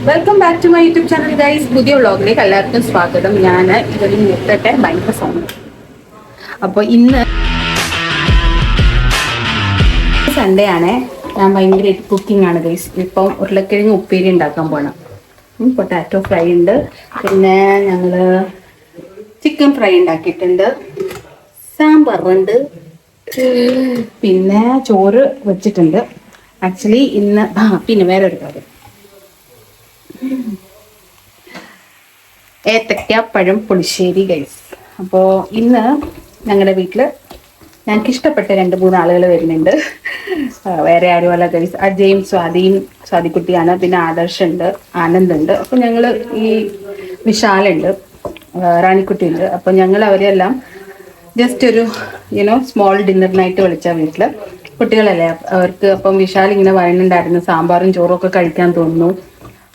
Welcome back to my YouTube channel guys. പുതിയ വ്ളോഗിലേക്ക് എല്ലാവർക്കും സ്വാഗതം. ഞാൻ ഇതൊരു നിർത്തട്ടെ, ഭയങ്കര സൗണ്ട്. അപ്പോൾ ഇന്ന് സൺഡേ ആണ്. ഞാൻ ഭയങ്കര കുക്കിംഗ് ആണ് ഗൈസ്. ഇപ്പം ഉരുളക്കിഴങ്ങ് ഉപ്പേരി ഉണ്ടാക്കാൻ പോകണം. പൊട്ടാറ്റോ ഫ്രൈ ഉണ്ട്, പിന്നെ ഞങ്ങൾ ചിക്കൻ ഫ്രൈ ഉണ്ടാക്കിയിട്ടുണ്ട്, സാമ്പാറുണ്ട്, പിന്നെ ചോറ് വെച്ചിട്ടുണ്ട്. ആക്ച്വലി ഇന്ന് പിന്നെ വേറെ ഒരു കാര്യം, ഏത്തക്ക പഴം പുളിശ്ശേരി ഗൈസ്. അപ്പോൾ ഇന്ന് ഞങ്ങളുടെ വീട്ടിൽ ഞങ്ങൾക്ക് ഇഷ്ടപ്പെട്ട 2-3 ആളുകൾ വരുന്നുണ്ട്. വേറെ ആരുമല്ല ഗൈസ്, അജയും സ്വാതിക്കുട്ടിയാണ്, പിന്നെ ആദർശുണ്ട്, ആനന്ദുണ്ട്. അപ്പോൾ ഞങ്ങൾ ഈ വിശാലുണ്ട്, റാണിക്കുട്ടി ഉണ്ട്. അപ്പോൾ ഞങ്ങൾ അവരെല്ലാം ജസ്റ്റ് ഒരു സ്മോൾ ഡിന്നറിനായിട്ട് വിളിച്ച വീട്ടിൽ കുട്ടികളല്ലേ അവർക്ക്. അപ്പം വിശാൽ ഇങ്ങനെ വയനുണ്ടായിരുന്നു, സാമ്പാറും ചോറും ഒക്കെ കഴിക്കാൻ തോന്നുന്നു.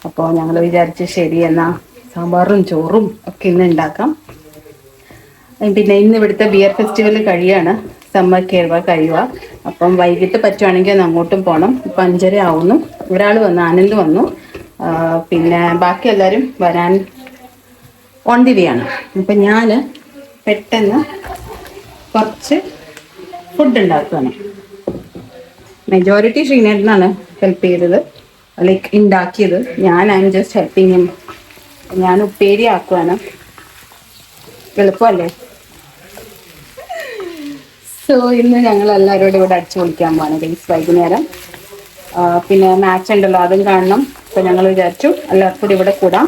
അപ്പോൾ ഞങ്ങൾ വിചാരിച്ച് ശരി എന്നാൽ സാമ്പാറും ചോറും ഒക്കെ ഇന്ന് ഉണ്ടാക്കാം. പിന്നെ ഇന്ന് ഇവിടുത്തെ ബിയർ ഫെസ്റ്റിവൽ കഴിയാണ്, സമ്മർ കേരള കഴിയുക. അപ്പം വൈകിട്ട് പറ്റുവാണെങ്കിൽ ഒന്ന് അങ്ങോട്ടും പോകണം. ഇപ്പം 5:30 ആവുന്നു. ഒരാൾ വന്നു, ആനന്ദ് വന്നു, പിന്നെ ബാക്കി എല്ലാവരും വരാൻ ഓൺ ദി വേ ആണ്. അപ്പം ഞാൻ പെട്ടെന്ന് കുറച്ച് ഫുഡ് ഉണ്ടാക്കുകയാണ്. മെജോറിറ്റി ശ്രീനേട്ടനാണ് ഹെൽപ്പ് ചെയ്തത്, ലൈക്ക് ഉണ്ടാക്കിയത്. I am just helping him. ഞാൻ ഉപ്പേരി ആക്കുവാണ്, എളുപ്പമല്ലേ. സോ ഇന്ന് ഞങ്ങൾ എല്ലാവരോടും ഇവിടെ അടിച്ചു പൊളിക്കാൻ പോവാണ് ഗൈസ് വൈകുന്നേരം. പിന്നെ മാച്ച് ഉണ്ടല്ലോ, അതും കാണണം. അപ്പോൾ ഞങ്ങൾ വിചാരിച്ചു എല്ലാവർക്കും കൂടി ഇവിടെ കൂടാം.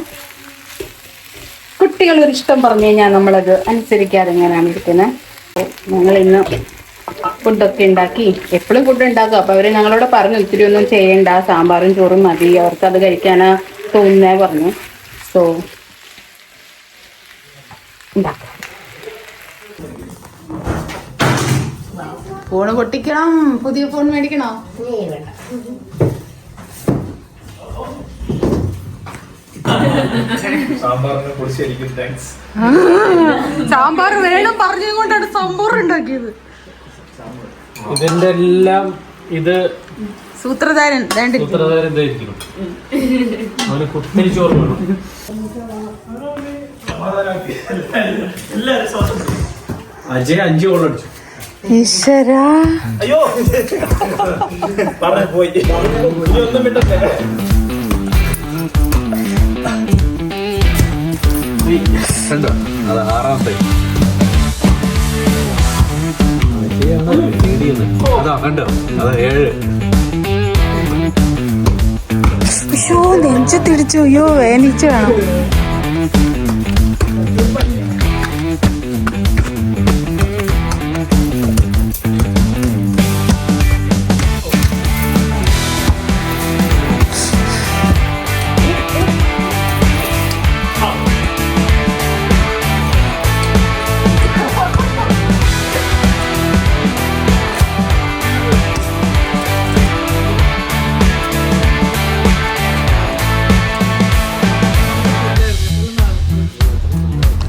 കുട്ടികളൊരു ഇഷ്ടം പറഞ്ഞു കഴിഞ്ഞാൽ നമ്മളത് അനുസരിക്കാതെ എങ്ങനെയാണ് ഇരിക്കുന്നത്. ഞങ്ങൾ ഇന്ന് ഫുഡൊക്കെ ഉണ്ടാക്കി, എപ്പോഴും ഫുഡ് ഉണ്ടാക്കും. അപ്പോൾ അവർ ഞങ്ങളോട് പറഞ്ഞു ഇത്തിരി ഒന്നും ചെയ്യണ്ട, സാമ്പാറും ചോറും മതി, അവർക്ക് അത് കഴിക്കാനാ തോന്നുന്നേ പറഞ്ഞു. സോ ഉണ്ടാക്കാം. ഫോണ് പൊട്ടിക്കണം, പുതിയ ഫോൺ മേടിക്കണോ? സാമ്പാർ വേണം പറഞ്ഞതും കൊണ്ടാണ് സാമ്പാർ ഉണ്ടാക്കിയത്. ഇതിന്റെ എല്ലാം ഇത് സൂത്രധാരൻ അവന് കുത്തിരി ചോറ് വേണം. അജയ് 5 ഗോൾ അടിച്ചു. ഈശ്വരാ, അയ്യോ പോയി ഒന്നും വിട്ടേ. അത് 6ാമത്തെ അതാ കണ്ടോ, അത് 7. നെഞ്ചു തിരിച്ചു. അയ്യോ വേനിച്ചു വേണം.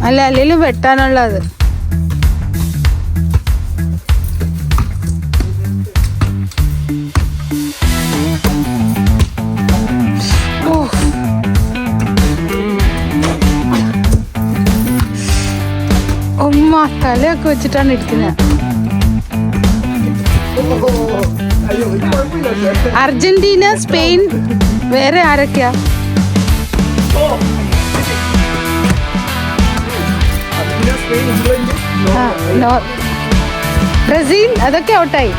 അല്ല, അല്ലെങ്കിലും വെട്ടാനുള്ളത്. തലയൊക്കെ വെച്ചിട്ടാണ് ഇരിക്കുന്നത്. അർജന്റീന, സ്പെയിൻ, വേറെ ആരൊക്കെയാ? ബ്രസീൽ, അതൊക്കെ ഔട്ടായി.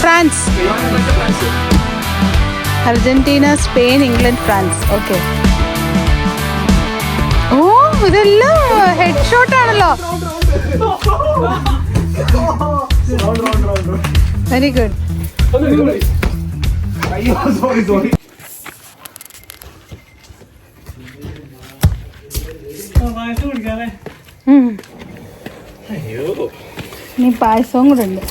France, Argentina, Spain, England, France. Okay. ഓ, ഇതെല്ലാം ഹെഡ് ഷോട്ട് ആണല്ലോ. Very good. ഇനി പായസവും കൂടെ ഉണ്ട്.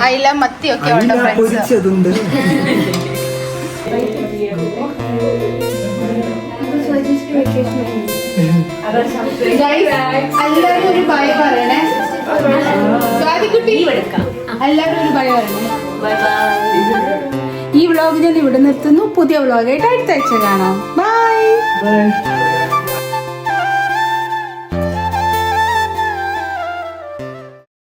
അയില, മത്തിയൊക്കെ ഉണ്ട് ഫ്രണ്ട്സ്. എല്ലാവരും ഒരു ബൈ പറയണേ. സ്വാതിക്കുട്ടി എല്ലാവരും ഒരു ബൈ പറയണേ. ഈ വ്ളോഗ് ഞാൻ ഇവിടെ നിർത്തുന്നു. പുതിയ വ്ളോഗായിട്ട് അടുത്ത ആഴ്ച കാണാം. ബൈ.